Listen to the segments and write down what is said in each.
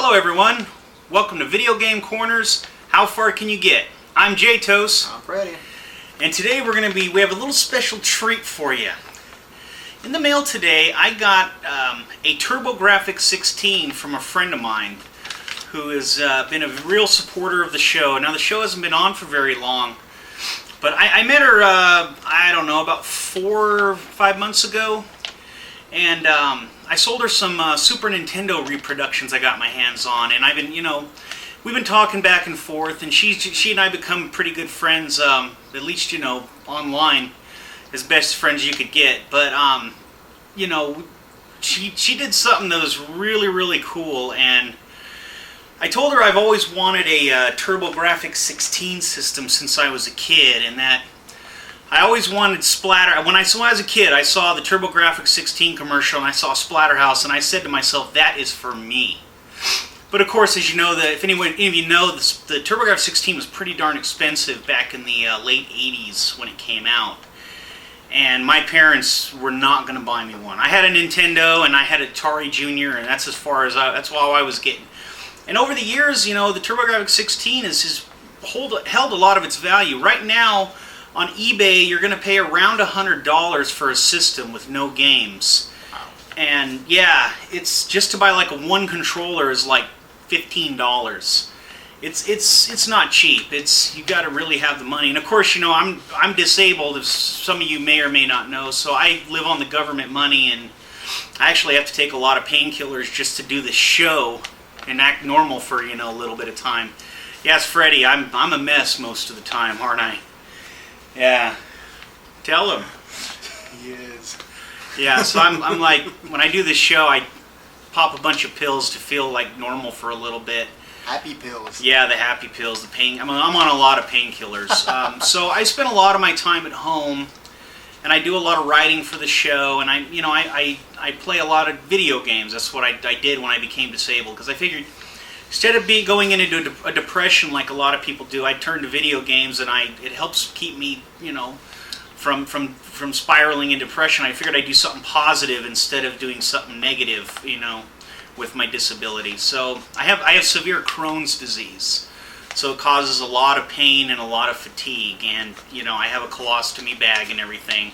Hello everyone, welcome to Video Game Corners. How far can you get? I'm J-Tos. I'm Freddie. And today we have a little special treat for you. In the mail today I got a TurboGrafx 16 from a friend of mine who has been a real supporter of the show. Now the show hasn't been on for very long, but I met her, I don't know, about 4 or 5 months ago. And I sold her some Super Nintendo reproductions I got my hands on, and I've been, we've been talking back and forth, and she and I become pretty good friends, at least, online, as best friends you could get. But, she did something that was really, really cool, and I told her I've always wanted a TurboGrafx 16 system since I was a kid, and that I always wanted Splatter. When I was a kid, I saw the TurboGrafx 16 commercial and I saw Splatterhouse, and I said to myself, that is for me. But of course, as you know, if any of you know, the TurboGrafx 16 was pretty darn expensive back in the late 80s when it came out. And my parents were not going to buy me one. I had a Nintendo and I had Atari Junior, and that's as far as that's all I was getting. And over the years, the TurboGrafx 16 has held a lot of its value. Right now, on eBay, you're going to pay around $100 for a system with no games. Wow. And yeah, it's just to buy like one controller is like $15. It's not cheap. You got to really have the money. And of course, I'm disabled, as some of you may or may not know, so I live on the government money, and I actually have to take a lot of painkillers just to do the show and act normal for a little bit of time. Yes, Freddie, I'm a mess most of the time, aren't I? Yeah. Tell him. He is. Yeah, so I'm like, when I do this show, I pop a bunch of pills to feel like normal for a little bit. Happy pills. Yeah, the happy pills, the pain. I'm on a lot of painkillers. So I spend a lot of my time at home, and I do a lot of writing for the show, and I play a lot of video games. That's what I did when I became disabled, because I figured instead of going into a depression like a lot of people do, I turn to video games, and it helps keep me, from spiraling in depression. I figured I'd do something positive instead of doing something negative, with my disability. So I have severe Crohn's disease, so it causes a lot of pain and a lot of fatigue, and I have a colostomy bag and everything.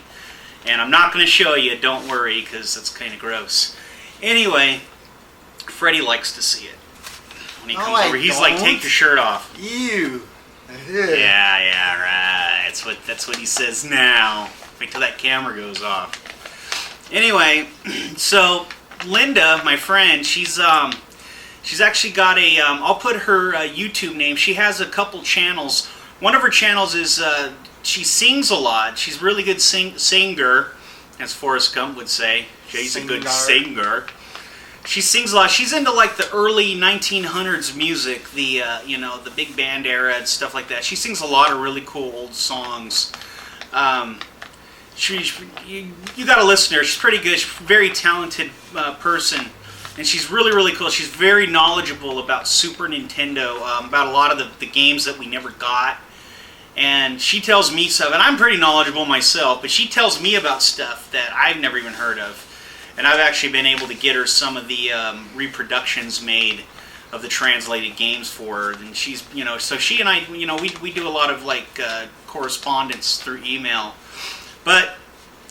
And I'm not going to show you, don't worry, because that's kind of gross. Anyway, Freddie likes to see it. When he comes over, he's like, take your shirt off. Ew. Yeah, right. That's what he says now. Wait till that camera goes off. Anyway, so Linda, my friend, she's actually got a, I'll put her YouTube name. She has a couple channels. One of her channels is, she sings a lot. She's a really good singer, as Forrest Gump would say. She's a good singer. She sings a lot. She's into like the early 1900s music, the the big band era and stuff like that. She sings a lot of really cool old songs. You got to listen to her. She's pretty good. She's a very talented person, and she's really, really cool. She's very knowledgeable about Super Nintendo, about a lot of the games that we never got. And she tells me stuff, and I'm pretty knowledgeable myself, but she tells me about stuff that I've never even heard of. And I've actually been able to get her some of the reproductions made of the translated games for her. And she's, so she and I, we do a lot of like correspondence through email. But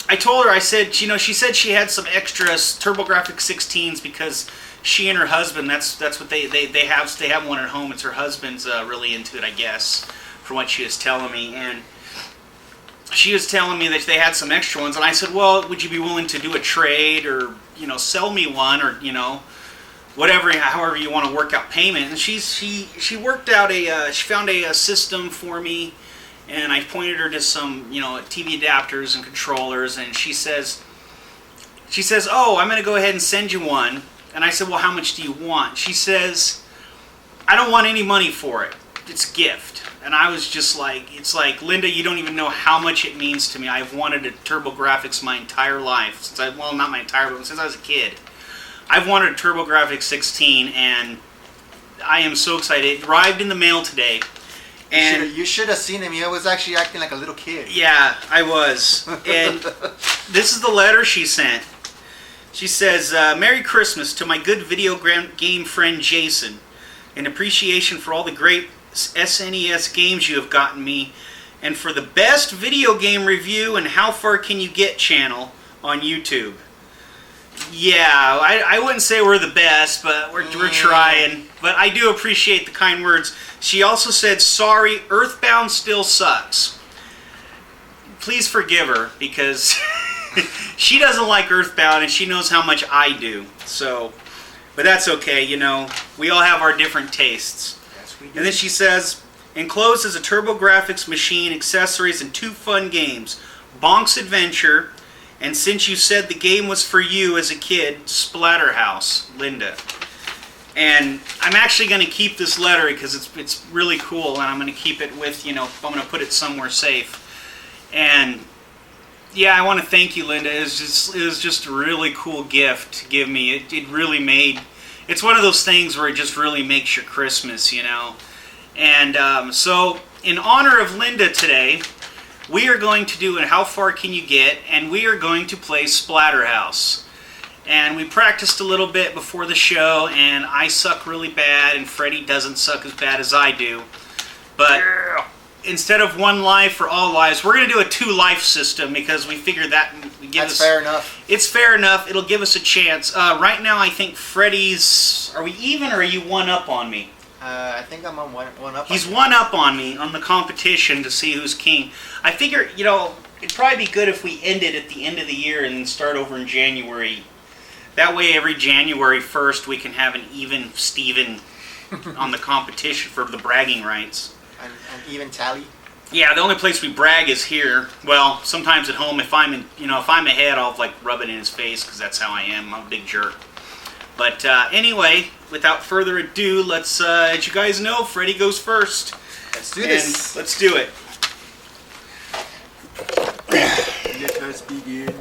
I told her, I said, she said she had some extra TurboGrafx 16s because she and her husband, that's what they have one at home. It's her husband's really into it, I guess, from what she was telling me. And she was telling me that they had some extra ones, and I said, well, would you be willing to do a trade, or sell me one, or whatever, however you want to work out payment? And she worked out she found a system for me, and I pointed her to some TV adapters and controllers, and she says, oh, I'm going to go ahead and send you one. And I said, well, how much do you want? She says, I don't want any money for it. It's a gift. And I was just like, it's like, Linda, you don't even know how much it means to me. I've wanted a TurboGrafx my entire life. Well, not my entire life, since I was a kid. I've wanted a TurboGrafx 16, and I am so excited. It arrived in the mail today. And you should have seen him. He was actually acting like a little kid. Yeah, I was. And this is the letter she sent. She says, Merry Christmas to my good video game friend Jason. In appreciation for all the great SNES games you have gotten me, and for the best video game review and How Far Can You Get channel on YouTube. Yeah, I wouldn't say we're the best, but we're trying. But I do appreciate the kind words. She also said, sorry, Earthbound still sucks. Please forgive her, because she doesn't like Earthbound, and she knows how much I do. So, but that's okay, you know. We all have our different tastes. Yes, we do. And then she says, enclosed is a TurboGrafx machine, accessories, and 2 fun games. Bonk's Adventure, and since you said the game was for you as a kid, Splatterhouse, Linda. And I'm actually going to keep this letter because it's really cool, and I'm going to keep it with, you know, I'm going to put it somewhere safe. And yeah, I want to thank you, Linda. It was just a really cool gift to give me. It really made, it's one of those things where it just really makes your Christmas, you know. And so, in honor of Linda today, we are going to do a How Far Can You Get, and we are going to play Splatterhouse. And we practiced a little bit before the show, and I suck really bad, and Freddie doesn't suck as bad as I do. But instead of 1 life for all lives, we're going to do a 2-life system because we figured that would give us... That's fair enough. It's fair enough. It'll give us a chance. Right now, I think Freddie's... Are we even, or are you 1 up on me? I think I'm on one up. He's 1 up on me on the competition to see who's king. I figure, you know, it'd probably be good if we ended at the end of the year and then start over in January. That way, every January 1st, we can have an even Steven on the competition for the bragging rights. An even tally. Yeah, the only place we brag is here. Well, sometimes at home, if I'm ahead, I'll like rub it in his face because that's how I am. I'm a big jerk. But anyway, without further ado, let's. As you guys know, Freddie goes first. Let's do this. Let's do it. Let us begin.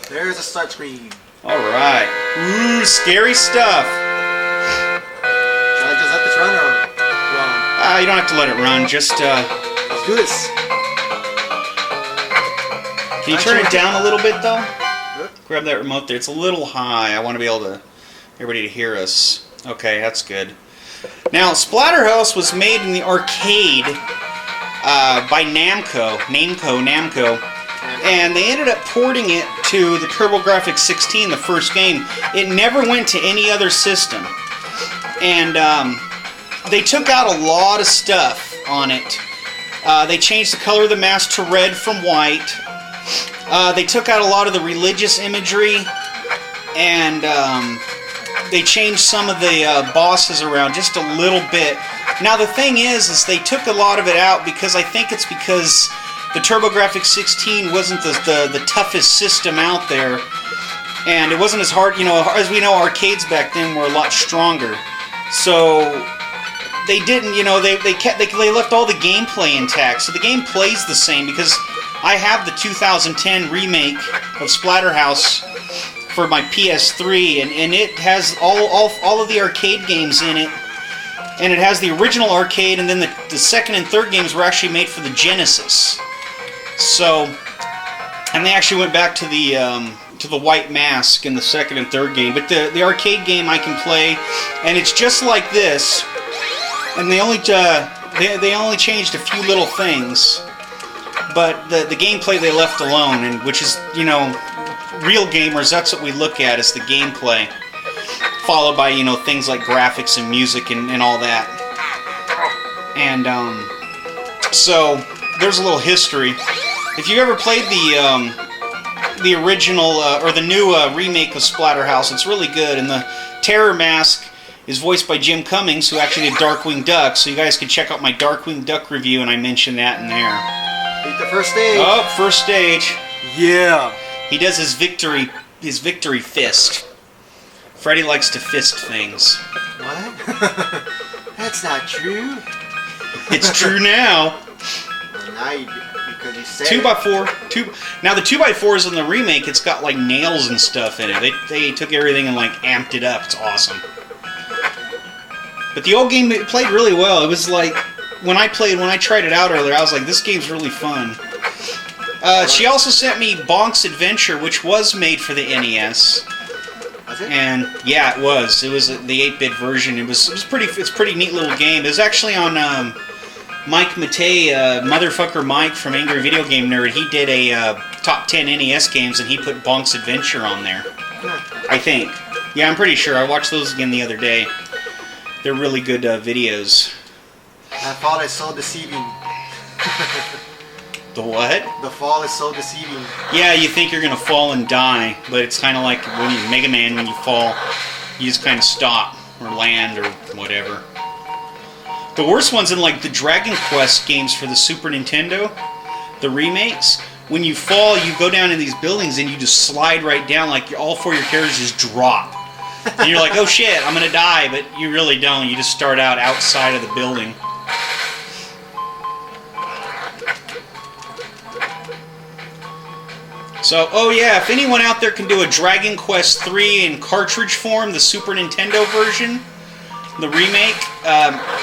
There's a start screen. All right. Ooh, scary stuff. Should I just let this run or run? You don't have to let it run. Just. Let's do this. Can you turn it down a little bit though? Good. Grab that remote there. It's a little high. I want to be able to everybody to hear us. Okay, that's good. Now, Splatterhouse was made in the arcade by Namco, and they ended up porting it to the TurboGrafx 16, the first game. It never went to any other system, and they took out a lot of stuff on it. They changed the color of the mask to red from white. They took out a lot of the religious imagery, and they changed some of the bosses around just a little bit. Now the thing is they took a lot of it out because I think it's because the TurboGrafx 16 wasn't the toughest system out there, and it wasn't as hard. You know, as we know, arcades back then were a lot stronger. So they didn't. You know, they left all the gameplay intact. So the game plays the same because I have the 2010 remake of Splatterhouse for my PS3, and it has all of the arcade games in it. And it has the original arcade, and then the second and third games were actually made for the Genesis. So, and they actually went back to the white mask in the second and third game. But the arcade game I can play, and it's just like this. And they only changed a few little things, but the gameplay they left alone, and which is, you know, real gamers. That's what we look at, is the gameplay, followed by, you know, things like graphics and music and all that. And so there's a little history. If you ever played the original or the new remake of Splatterhouse, it's really good. And the Terror Mask is voiced by Jim Cummings, who actually did Darkwing Duck. So you guys can check out my Darkwing Duck review, and I mentioned that in there. Beat the first stage. Oh, first stage. Yeah. He does his victory fist. Freddie likes to fist things. What? That's not true. It's true now. Well, now you, because you said 2x4. Now the 2x4s in the remake, it's got like nails and stuff in it. They took everything and like amped it up. It's awesome. But the old game, it played really well. It was like when I tried it out earlier, I was like, this game's really fun. She also sent me Bonk's Adventure, which was made for the NES. Was it? And yeah, it was. It was the 8-bit version. It's pretty neat little game. It was actually on Mike Matei, motherfucker Mike from Angry Video Game Nerd. He did a top 10 NES games, and he put Bonk's Adventure on there. I think. Yeah, I'm pretty sure. I watched those again the other day. They're really good videos. That fall is so deceiving. The what? The fall is so deceiving. Yeah, you think you're gonna fall and die, but it's kind of like when you Mega Man, when you fall, you just kind of stop or land or whatever. The worst ones in like the Dragon Quest games for the Super Nintendo, the remakes. When you fall, you go down in these buildings and you just slide right down, like all 4 of your characters just drop. And you're like, oh shit, I'm gonna die, but you really don't. You just start out outside of the building. So, oh yeah, if anyone out there can do a Dragon Quest 3 in cartridge form, the Super Nintendo version, the remake,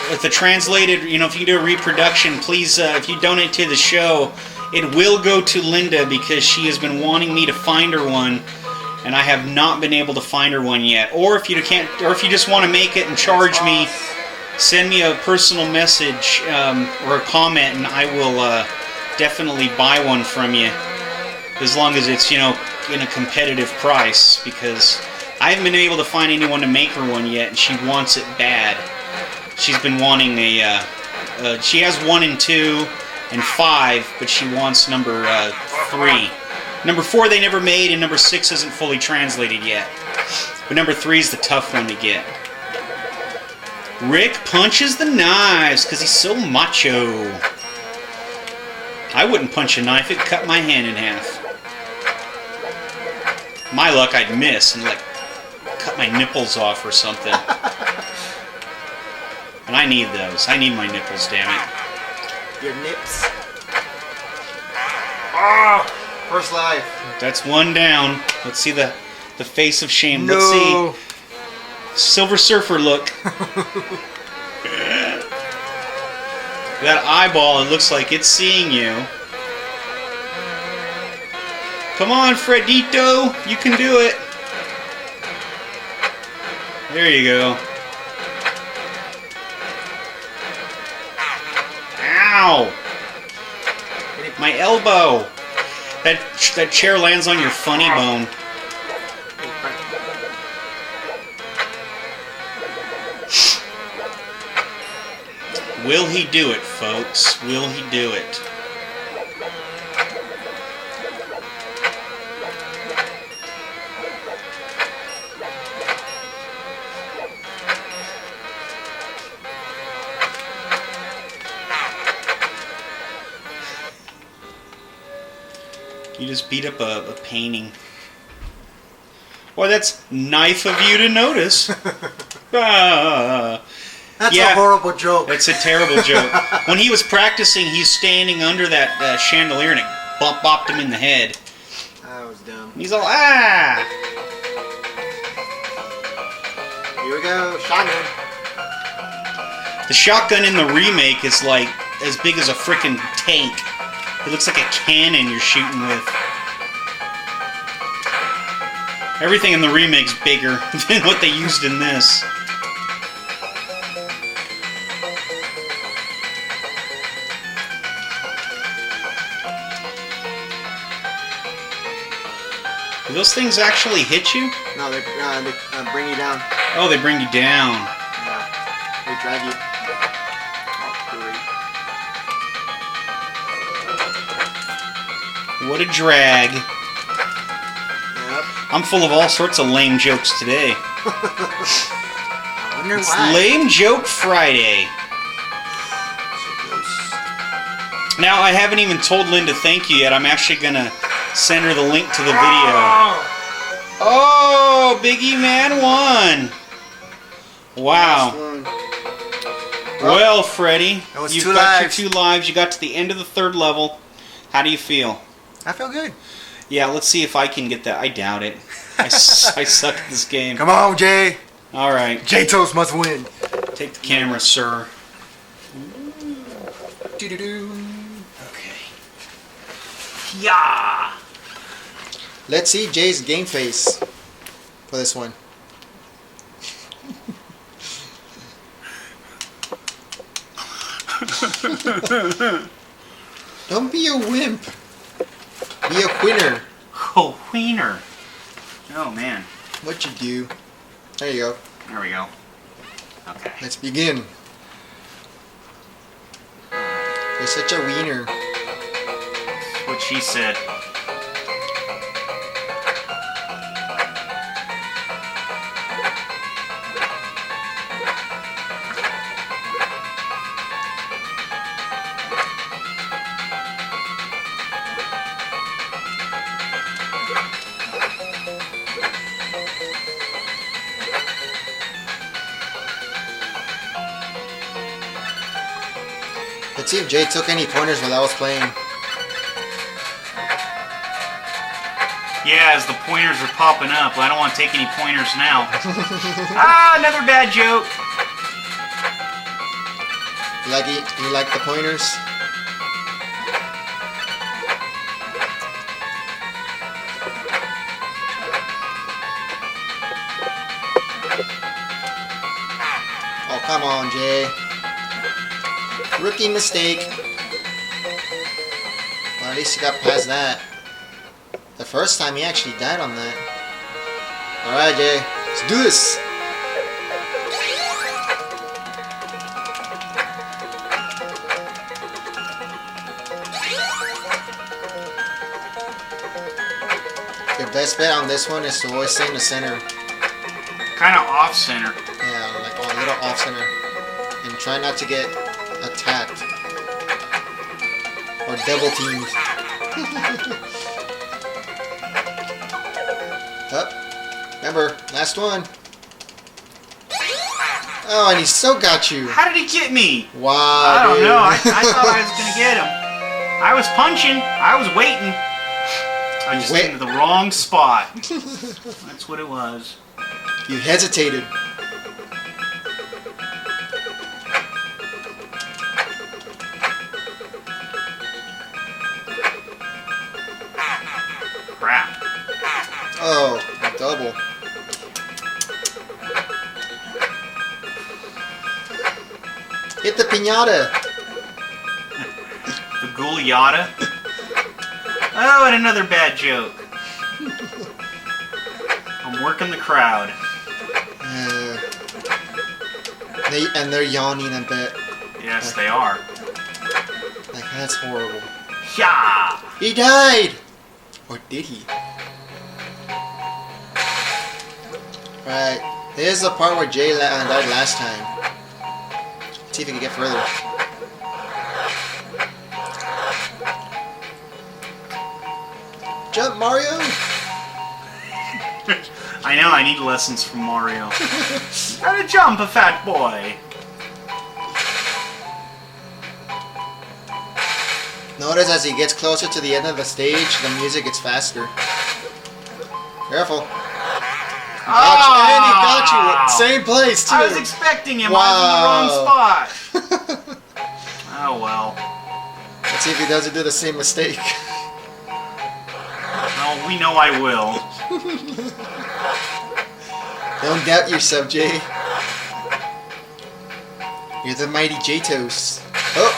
with the translated, you know, if you can do a reproduction, please, if you donate to the show, it will go to Linda because she has been wanting me to find her one, and I have not been able to find her one yet. Or if you can't, or if you just want to make it and charge me, send me a personal message or a comment, and I will definitely buy one from you. As long as it's, you know, in a competitive price, because I haven't been able to find anyone to make her one yet, and she wants it bad. She's been wanting a, she has 1 and 2 and 5, but she wants number 3. Number 4 they never made, and number 6 isn't fully translated yet. But number 3 is the tough one to get. Rick punches the knives, because he's so macho. I wouldn't punch a knife, it'd cut my hand in half. My luck, I'd miss and like cut my nipples off or something. And I need those. I need my nipples, damn it. Your nips. Ah! First life. That's one down. Let's see the face of shame. No. Let's see. Silver Surfer look. That eyeball, it looks like it's seeing you. Come on, Fredito, you can do it. There you go. Ow! My elbow. That chair lands on your funny bone. Will he do it, folks? Will he do it? You just beat up a painting. Boy, that's nice of you to notice. Ah. That's a horrible joke. That's a terrible joke. When he was practicing, he's standing under that chandelier and it bopped him in the head. That was dumb. He's all, ah! Here we go, shotgun. The shotgun in the remake is like as big as a frickin' tank. It looks like a cannon you're shooting with. Everything in the remake's bigger than what they used in this. Do those things actually hit you? No, they bring you down. Oh, they bring you down. Yeah, they drag you. What a drag. Yep. I'm full of all sorts of lame jokes today. I wonder It's why. Lame Joke Friday. Now, I haven't even told Linda thank you yet. I'm actually going to send her the link to the video. Oh, Biggie Man won. Wow. Well, Freddy, you've got your 2 lives. You got to the end of the 3rd level. How do you feel? I feel good. Yeah, let's see if I can get that. I doubt it. I suck at this game. Come on, Jay. All right. J-Toast must win. Take the camera, sir. Doo-doo-doo. Okay. Yeah. Let's see Jay's game face for this one. Don't be a wimp. Be a winner. Oh, wiener. Oh, man. What you do? There you go. There we go. Okay. Let's begin. You're such a wiener. That's what she said. Let's see if Jay took any pointers while I was playing. Yeah, as the pointers are popping up. I don't want to take any pointers now. Ah, another bad joke. You like the pointers? Oh, come on, Jay. Rookie mistake. Well, at least he got past that. The first time he actually died on that. Alright, Jay. Let's do this. Your best bet on this one is to always stay in the center. Kind of off center. Yeah, like a little off center. And try not to get attacked. Or double teamed. Up. Remember, last one. Oh, and he still got you. How did he get me? Wow, I don't dude. know. I thought I was going to get him. I was punching. I was waiting. I just went to the wrong spot. That's what it was. You hesitated. Crap. Oh, double. Hit the piñata. The Gouliata. Oh, and another bad joke. I'm working the crowd. They're yawning a bit. Yes, they are. Like, that's horrible. Yeah. He died! Or did he? Right. Here's the part where Jay died last time. Let's see if he can get further. Jump, Mario! I know, I need lessons from Mario. How to jump, a fat boy. Notice as he gets closer to the end of the stage, the music gets faster. Careful. And he got you. Same place, too. I was expecting him. Wow. I was in the wrong spot. Oh, well. Let's see if he doesn't do the same mistake. Well, we know I will. Don't doubt yourself, Jay. You're the mighty J-Toast. Oh!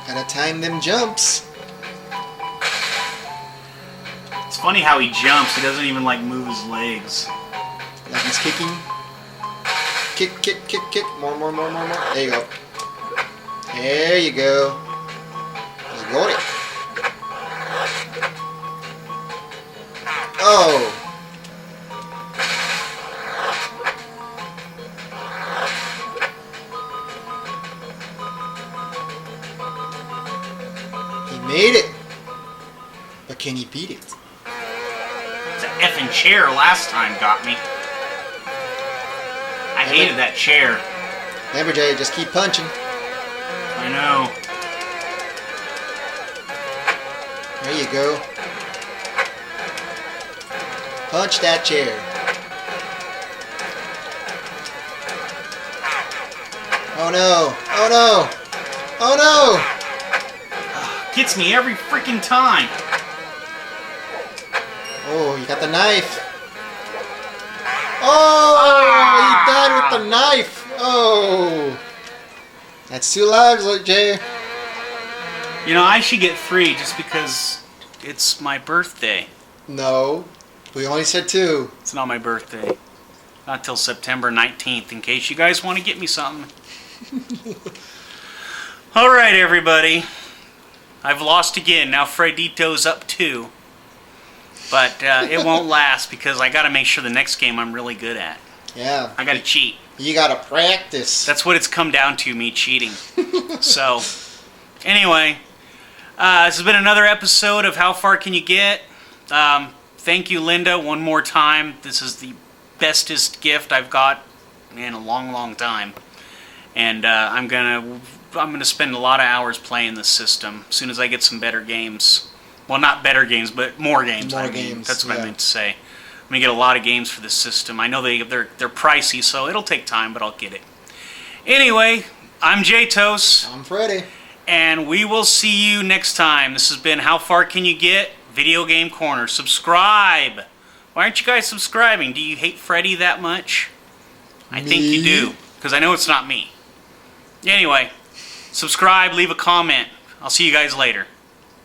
Gotta time them jumps. It's funny how he jumps. He doesn't even, like, move his legs. Like he's kicking. Kick, kick, kick, kick. More, more, more, more, more. There you go. There you go. Let's go it. Oh! He made it! But can he beat it? It's an effing chair last time got me. I hated that chair. Remember, Jay, just keep punching. I know. There you go. Punch that chair. Oh no! Oh no! Oh no! Gets me every freaking time. Oh, you got the knife. Oh, he died with the knife. Oh. That's 2 lives, Jay. You know, I should get 3 just because it's my birthday. No. We only said 2. It's not my birthday. Not till September 19th, in case you guys want to get me something. Alright, everybody. I've lost again. Now Fredito's up 2. But it won't last because I got to make sure the next game I'm really good at. Yeah. I got to cheat. You got to practice. That's what it's come down to, me cheating. So, anyway, this has been another episode of How Far Can You Get? Thank you, Linda, one more time. This is the bestest gift I've got in a long, long time. And I'm gonna spend a lot of hours playing this system as soon as I get some better games. Well, not better games, but more games. More I mean, games, that's what yeah. I meant to say. I'm gonna get a lot of games for this system. I know they're pricey, so it'll take time, but I'll get it. Anyway, I'm J-Tos, I'm Freddy. and we will see you next time. This has been How Far Can You Get? Video Game Corner. Subscribe. Why aren't you guys subscribing? Do you hate Freddy that much? I think you do, because I know it's not me. Anyway, subscribe, leave a comment. I'll see you guys later.